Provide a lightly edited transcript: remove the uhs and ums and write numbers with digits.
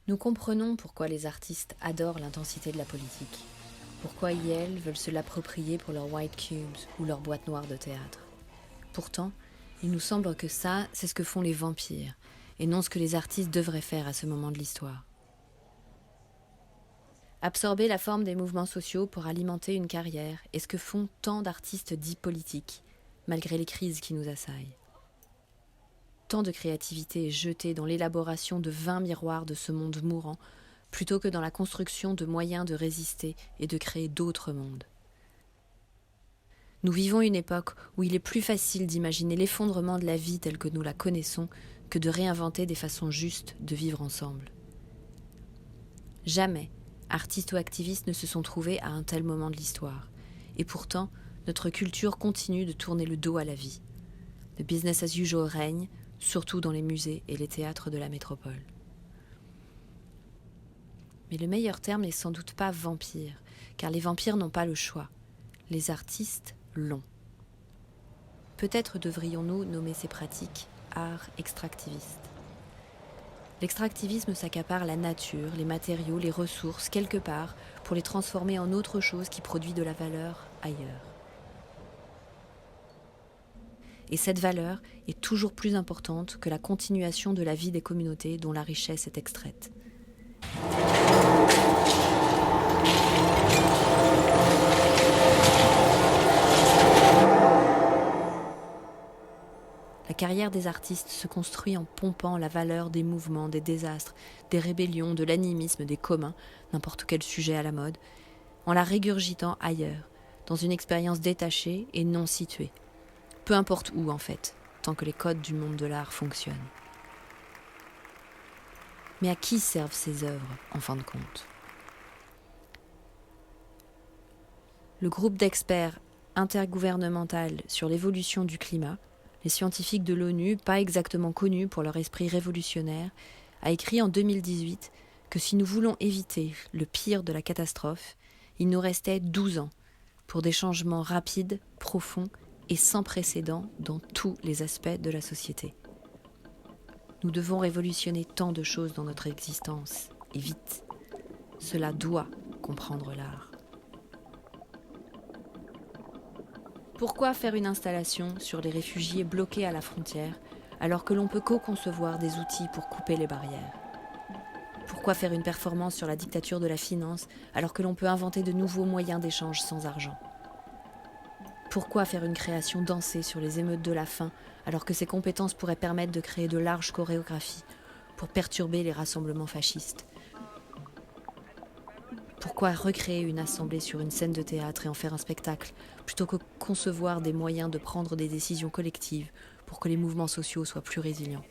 Nous comprenons pourquoi les artistes adorent l'intensité de la politique. Pourquoi ils et elles veulent se l'approprier pour leurs white cubes ou leurs boîtes noires de théâtre. Pourtant, il nous semble que ça, c'est ce que font les vampires, et non ce que les artistes devraient faire à ce moment de l'histoire. Absorber la forme des mouvements sociaux pour alimenter une carrière est ce que font tant d'artistes dits politiques, malgré les crises qui nous assaillent. Tant de créativité est jetée dans l'élaboration de 20 miroirs de ce monde mourant, plutôt que dans la construction de moyens de résister et de créer d'autres mondes. Nous vivons une époque où il est plus facile d'imaginer l'effondrement de la vie telle que nous la connaissons que de réinventer des façons justes de vivre ensemble. Jamais artistes ou activistes ne se sont trouvés à un tel moment de l'histoire. Et pourtant, notre culture continue de tourner le dos à la vie. Le business as usual règne, surtout dans les musées et les théâtres de la métropole. Mais le meilleur terme n'est sans doute pas vampire, car les vampires n'ont pas le choix. Les artistes l'ont. Peut-être devrions-nous nommer ces pratiques art extractiviste. L'extractivisme s'accapare la nature, les matériaux, les ressources, quelque part, pour les transformer en autre chose qui produit de la valeur ailleurs. Et cette valeur est toujours plus importante que la continuation de la vie des communautés dont la richesse est extraite. La carrière des artistes se construit en pompant la valeur des mouvements, des désastres, des rébellions, de l'animisme, des communs, n'importe quel sujet à la mode, en la régurgitant ailleurs, dans une expérience détachée et non située. Peu importe où, en fait, tant que les codes du monde de l'art fonctionnent. Mais à qui servent ces œuvres, en fin de compte ? Le groupe d'experts intergouvernemental sur l'évolution du climat, les scientifiques de l'ONU, pas exactement connus pour leur esprit révolutionnaire, a écrit en 2018 que si nous voulons éviter le pire de la catastrophe, il nous restait 12 ans pour des changements rapides, profonds et sans précédent dans tous les aspects de la société. Nous devons révolutionner tant de choses dans notre existence, et vite. Cela doit comprendre l'art. Pourquoi faire une installation sur les réfugiés bloqués à la frontière alors que l'on peut co-concevoir des outils pour couper les barrières ? Pourquoi faire une performance sur la dictature de la finance alors que l'on peut inventer de nouveaux moyens d'échange sans argent ? Pourquoi faire une création dansée sur les émeutes de la faim alors que ces compétences pourraient permettre de créer de larges chorégraphies pour perturber les rassemblements fascistes ? Pourquoi recréer une assemblée sur une scène de théâtre et en faire un spectacle, plutôt que concevoir des moyens de prendre des décisions collectives pour que les mouvements sociaux soient plus résilients ?